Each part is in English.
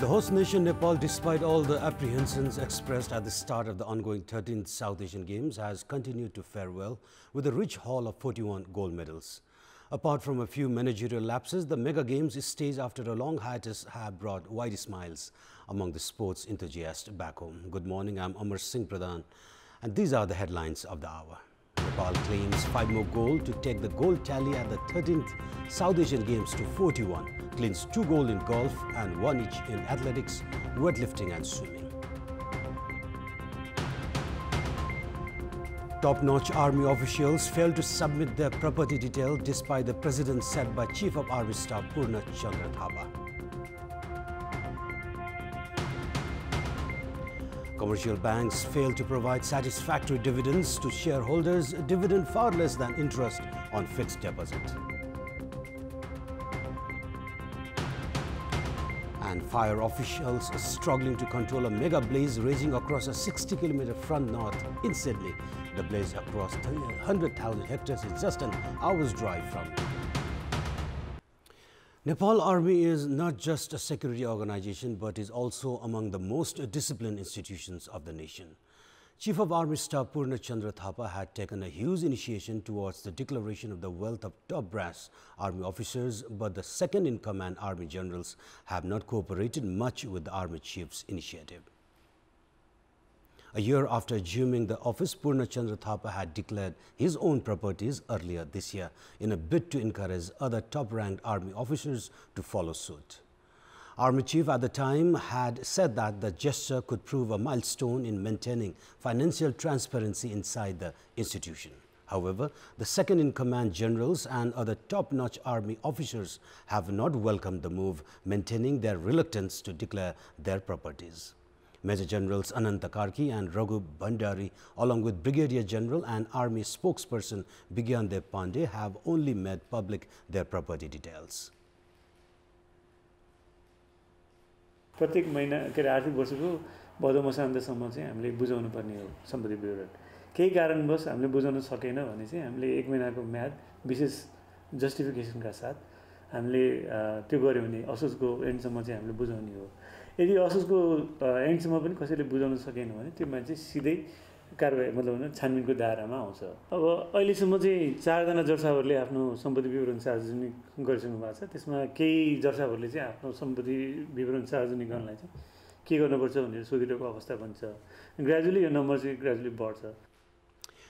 The host nation Nepal, despite all the apprehensions expressed at the start of the ongoing 13th South Asian Games, has continued to fare well with a rich haul of 41 gold medals. Apart from a few managerial lapses, the mega games staged after a long hiatus have brought wide smiles among the sports enthusiasts back home. Good morning, I'm Amar Singh Pradhan, and these are the headlines of the hour. Nepal claims 5 more gold to take the gold tally at the 13th South Asian Games to 41, cleans 2 gold in golf and 1 each in athletics, weightlifting and swimming. Top-notch army officials failed to submit their property detail despite the precedent set by Chief of Army Staff Purna Chandra Thapa. Commercial banks failed to provide satisfactory dividends to shareholders, a dividend far less than interest on fixed deposit. And fire officials are struggling to control a mega blaze raging across a 60-kilometer front north in Sydney. The blaze across 100,000 hectares is just an hour's drive from Nepal Army is not just a security organization, but is also among the most disciplined institutions of the nation. Chief of Army Staff Purna Chandra Thapa had taken a huge initiation towards the declaration of the wealth of top brass army officers, but the second-in-command army generals have not cooperated much with the army chief's initiative. A year after assuming the office, Purna Chandra Thapa had declared his own properties earlier this year in a bid to encourage other top-ranked army officers to follow suit. Army chief at the time had said that the gesture could prove a milestone in maintaining financial transparency inside the institution. However, the second-in-command generals and other top-notch army officers have not welcomed the move, maintaining their reluctance to declare their properties. Major Generals Ananta Karki and Raghu Bhandari, along with Brigadier General and Army spokesperson Bigyan Dev Pandey, have only made public their property details. प्रत्येक महीना के आर्थिक वर्षको भदौ मसान्तसम्म चाहिँ हामीले बुझाउनु पर्ने हो सम्पत्ति विवरण। केही कारणवश हामीले बुझाउन सकेन भने चाहिँ हामीले 1 महिनाको म्याद विशेष जस्टिफिकेसनका साथ हामीले त्यो गर्यो भने असोजको एन्डसम्म चाहिँ हामीले बुझाउने हो। यदि असोजको एन्डसम्म पनि कसैले बुझाउन सकेन भने त्यो मान्छे सिधै कारबाही मतलब छानबिनको दायरामा आउँछ। अब अहिलेसम्म चाहिँ 4 जना जर्साहरूले आफ्नो सम्पत्ति विवरण सार्वजनिक गरिसक्नु भएको छ। त्यसमा केही जर्साहरूले चाहिँ आफ्नो सम्पत्ति विवरण सार्वजनिक गर्नलाई चाहिँ के गर्नुपर्छ भनेर सोधिरहेको अवस्था बन्छ। ग्रेजुअली यो नम्बर चाहिँ ग्रेजुअली बढ्छ।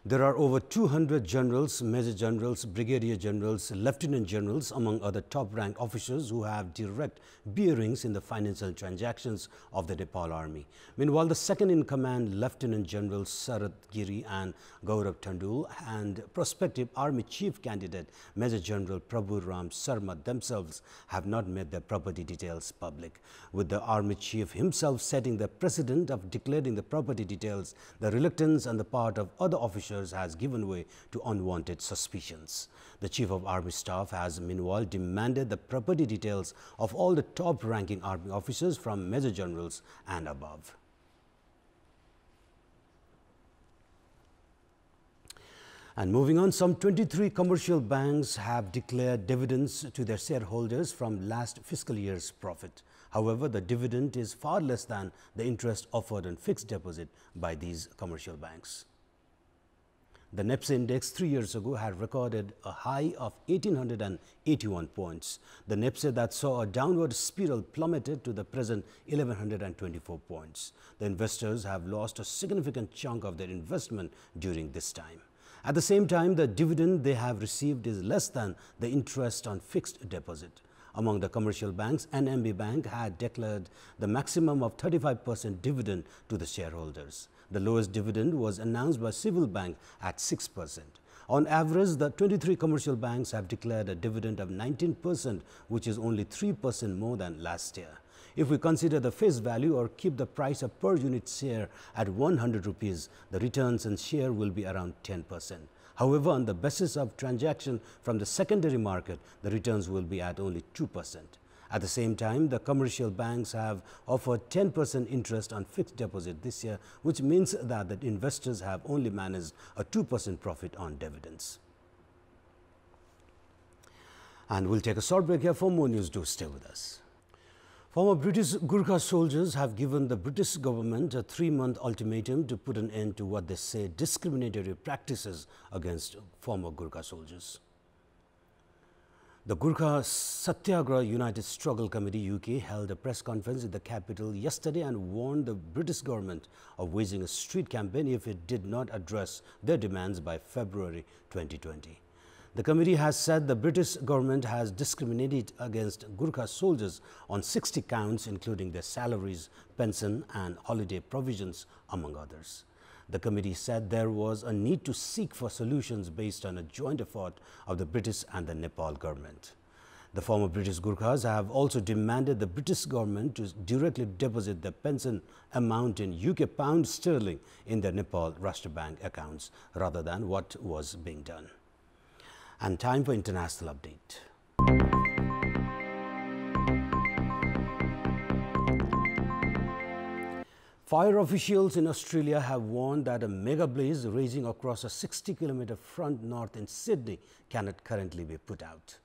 There are over 200 generals, major generals, brigadier generals, lieutenant generals, among other top-ranked officers who have direct bearings in the financial transactions of the Nepal Army. Meanwhile, the second-in-command Lieutenant General Sarath Giri and Gaurav Tandul and prospective Army Chief candidate Major General Prabhu Ram Sarma themselves have not made their property details public. With the Army Chief himself setting the precedent of declaring the property details, the reluctance on the part of other officers has given way to unwanted suspicions. The Chief of Army Staff has meanwhile demanded the property details of all the top-ranking army officers from major generals and above. And moving on, some 23 commercial banks have declared dividends to their shareholders from last fiscal year's profit. However, the dividend is far less than the interest offered on fixed deposit by these commercial banks. The NEPS index 3 years ago had recorded a high of 1,881 points. The NEPS that saw a downward spiral plummeted to the present 1,124 points. The investors have lost a significant chunk of their investment during this time. At the same time, the dividend they have received is less than the interest on fixed deposit. Among the commercial banks, NMB Bank had declared the maximum of 35% dividend to the shareholders. The lowest dividend was announced by Civil Bank at 6%. On average, the 23 commercial banks have declared a dividend of 19%, which is only 3% more than last year. If we consider the face value or keep the price of per unit share at 100 rupees, the returns on share will be around 10%. However, on the basis of transaction from the secondary market, the returns will be at only 2%. At the same time, the commercial banks have offered 10% interest on fixed deposit this year, which means that the investors have only managed a 2% profit on dividends. And we'll take a short break here for more news. Do stay with us. Former British Gurkha soldiers have given the British government a 3-month ultimatum to put an end to what they say discriminatory practices against former Gurkha soldiers. The Gurkha Satyagraha United Struggle Committee UK held a press conference in the capital yesterday and warned the British government of waging a street campaign if it did not address their demands by February 2020. The committee has said the British government has discriminated against Gurkha soldiers on 60 counts, including their salaries, pension and holiday provisions, among others. The committee said there was a need to seek for solutions based on a joint effort of the British and the Nepal government. The former British Gurkhas have also demanded the British government to directly deposit their pension amount in UK pound sterling in their Nepal Rashtra Bank accounts rather than what was being done. And time for international update. Fire officials in Australia have warned that a mega blaze raging across a 60-kilometer front north in Sydney cannot currently be put out.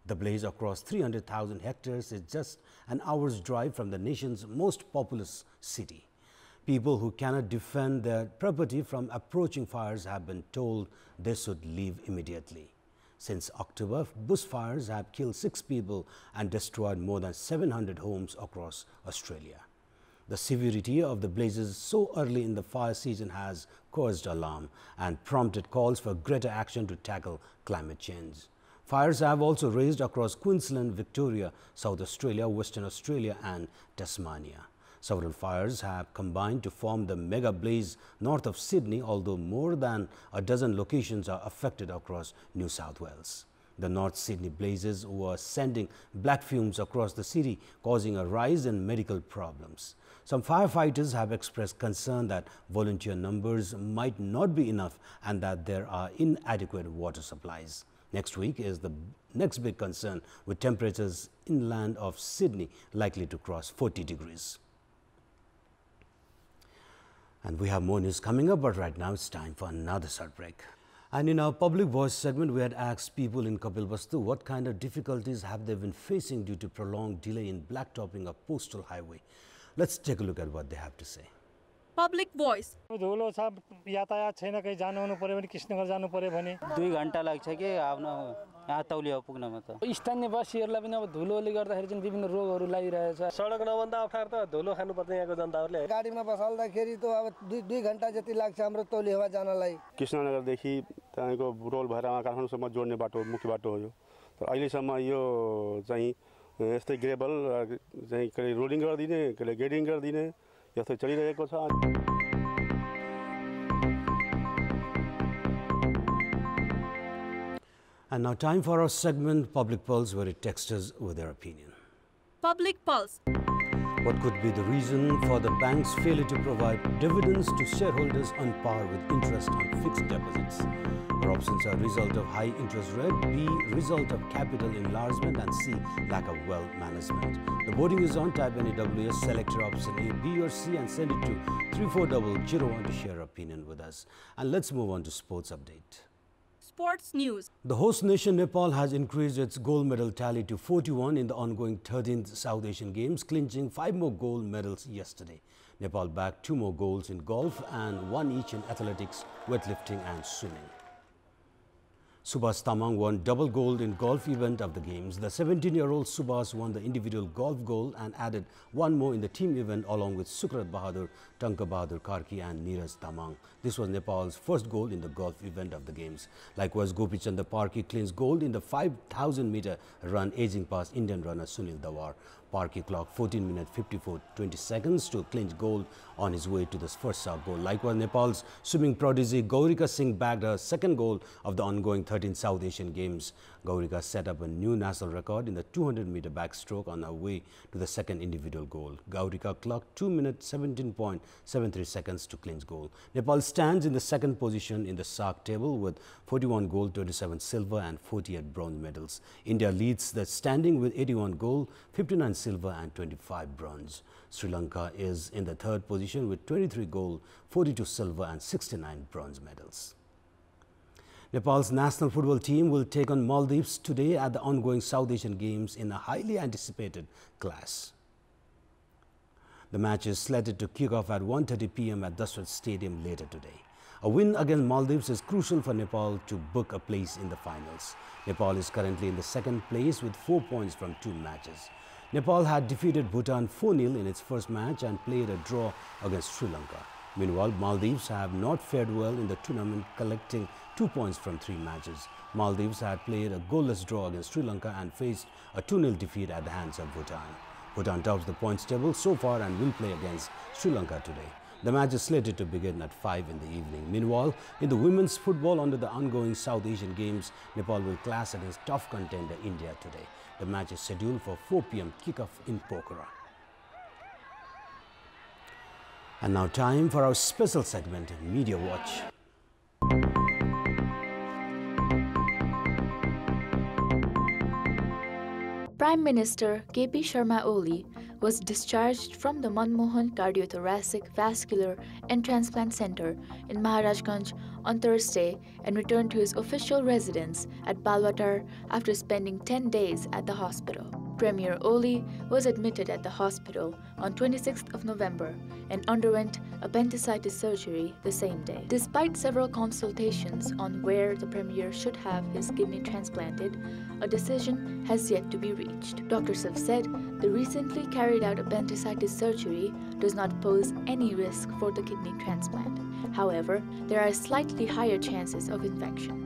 The blaze across 300,000 hectares is just an hour's drive from the nation's most populous city. People who cannot defend their property from approaching fires have been told they should leave immediately. Since October, bushfires have killed 6 people and destroyed more than 700 homes across Australia. The severity of the blazes so early in the fire season has caused alarm and prompted calls for greater action to tackle climate change. Fires have also raged across Queensland, Victoria, South Australia, Western Australia and Tasmania. Several fires have combined to form the mega blaze north of Sydney, although more than a dozen locations are affected across New South Wales. The North Sydney blazes were sending black fumes across the city, causing a rise in medical problems. Some firefighters have expressed concern that volunteer numbers might not be enough and that there are inadequate water supplies. Next week is the next big concern, with temperatures inland of Sydney likely to cross 40 degrees. And we have more news coming up, but right now it's time for another short break. And in our public voice segment, we had asked people in Kapilvastu what kind of difficulties have they been facing due to prolonged delay in blacktopping a postal highway. Let's take a look at what they have to say. Public voice. धुलो छ यातायात छैन कहीं जानु हुनु पर्यो भने कृष्णनगर जानु पर्यो भने 2 घण्टा लाग्छ के आफ्नो यहाँ तौलिया पुग्नमा त स्थानीय वासीहरुलाई पनि अब धुलोले गर्दाखेरि चाहिँ विभिन्न रोगहरु लागिरहेछ सडक नभन्दा अप्ठ्यारो त धुलो खानु पर्छ यहाँको जनताहरुले गाडीमा बसाल्दाखेरि त अब 2 घण्टा जति लाग्छ हाम्रो तौलिया जानलाई कृष्णनगर देखि तपाईको रोल भएर काठमाडौँसम्म जोड्ने बाटो मुख्य बाटो हो यो तर अहिले सम्म यो चाहिँ यस्तै ग्रेभल चाहिँ कहिले रोलिङ गर्दिने कहिले ग्रेडिङ गर्दिने यस्तो चलिरहेको छ. And now time for our segment Public Pulse, where it texts us with their opinion. Public Pulse. What could be the reason for the bank's failure to provide dividends to shareholders on par with interest on fixed deposits? Our options are result of high interest rate, B, result of capital enlargement, and C, lack of wealth management. The voting is on. Type NEWS, select your option A, B or C and send it to 34001 to share your opinion with us. And let's move on to sports update. Sports news. The host nation Nepal has increased its gold medal tally to 41 in the ongoing 13th South Asian Games, clinching 5 more gold medals yesterday. Nepal bagged 2 more golds in golf and 1 each in athletics, weightlifting and swimming. Subhas Tamang won double gold in golf event of the games. The 17-year-old Subhas won the individual golf gold and added 1 more in the team event along with Sukrat Bahadur, Tanka Bahadur Karki and Neeraj Tamang. This was Nepal's first gold in the golf event of the games. Likewise, Gopi Chandra Parki clinched gold in the 5,000-meter run, edging past Indian runner Sunil Dawar. Parki clocked 14 minutes 54.20 seconds to clinch gold on his way to the first South goal. Likewise, Nepal's swimming prodigy Gaurika Singh bagged her second gold of the ongoing 13th South Asian Games. Gaurika set up a new national record in the 200-meter backstroke on her way to the second individual goal. Gaurika clocked 2 minutes 17.73 seconds to clinch gold. Nepal stands in the second position in the SAARC table with 41 gold, 27 silver and 48 bronze medals. India leads the standing with 81 gold, 59 silver and 25 bronze. Sri Lanka is in the third position with 23 gold, 42 silver and 69 bronze medals. Nepal's national football team will take on Maldives today at the ongoing South Asian Games in a highly anticipated clash. The match is slated to kick off at 1:30 p.m. at Dasrat Stadium later today. A win against Maldives is crucial for Nepal to book a place in the finals. Nepal is currently in the second place with 4 points from 2 matches. Nepal had defeated Bhutan 4-0 in its first match and played a draw against Sri Lanka. Meanwhile, Maldives have not fared well in the tournament, collecting 2 points from 3 matches. Maldives had played a goalless draw against Sri Lanka and faced a 2-0 defeat at the hands of Bhutan. Bhutan tops the points table so far and will play against Sri Lanka today. The match is slated to begin at 5 in the evening. Meanwhile, in the women's football under the ongoing South Asian Games, Nepal will clash against tough contender India today. The match is scheduled for 4 p.m. kickoff in Pokhara. And now time for our special segment, Media Watch. Prime Minister K.P. Sharma Oli was discharged from the Manmohan Cardiothoracic, Vascular and Transplant Center in Maharajganj on Thursday and returned to his official residence at Balwatar after spending 10 days at the hospital. Premier Oli was admitted at the hospital on 26th of November and underwent appendicitis surgery the same day. Despite several consultations on where the Premier should have his kidney transplanted, a decision has yet to be reached. Doctors have said the recently carried out appendicitis surgery does not pose any risk for the kidney transplant. However, there are slightly higher chances of infection.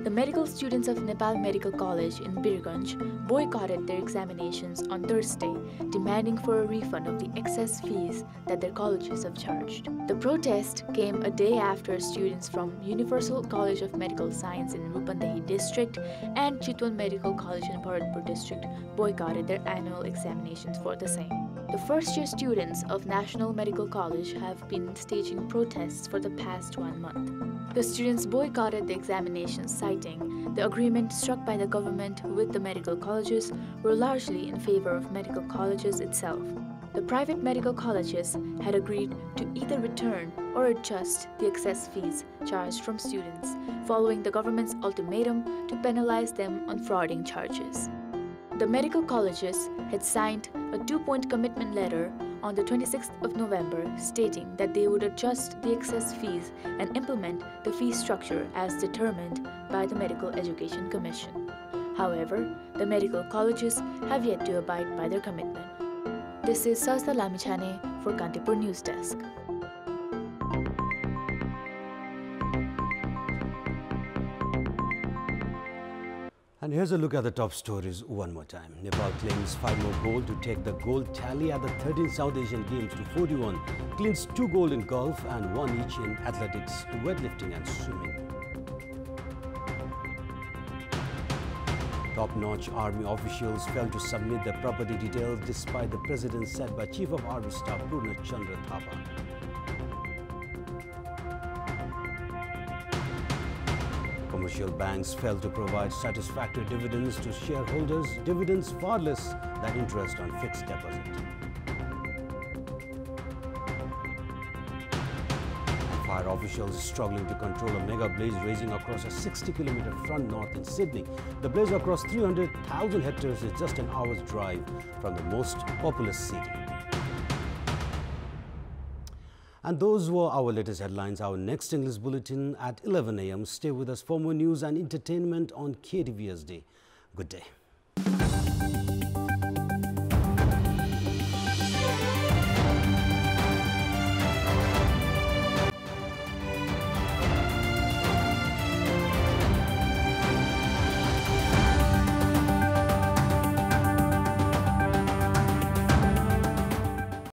The medical students of Nepal Medical College in Birganj boycotted their examinations on Thursday, demanding for a refund of the excess fees that their colleges have charged. The protest came a day after students from Universal College of Medical Science in Rupandehi District and Chitwan Medical College in Bharatpur District boycotted their annual examinations for the same. The first-year students of National Medical College have been staging protests for the past 1 month. The students boycotted the examinations, citing the agreement struck by the government with the medical colleges were largely in favor of medical colleges itself. The private medical colleges had agreed to either return or adjust the excess fees charged from students, following the government's ultimatum to penalize them on frauding charges. The medical colleges had signed a 2-point commitment letter on the 26th of November stating that they would adjust the excess fees and implement the fee structure as determined by the Medical Education Commission. However, the medical colleges have yet to abide by their commitment. This is Sasta Lamichane for Kantipur News Desk. And here's a look at the top stories one more time. Nepal claims 5 more gold to take the gold tally at the 13th South Asian Games to 41. Cleans 2 gold in golf and 1 each in athletics, weightlifting and swimming. Top-notch army officials failed to submit their property details despite the precedent set by Chief of Army Staff Purna Chandra Thapa. Commercial banks failed to provide satisfactory dividends to shareholders, dividends far less than interest on fixed deposit. And fire officials struggling to control a mega blaze raging across a 60-kilometer front north in Sydney. The blaze across 300,000 hectares is just an hour's drive from the most populous city. And those were our latest headlines. Our next English bulletin at 11 a.m. Stay with us for more news and entertainment on KTVSD. Good day.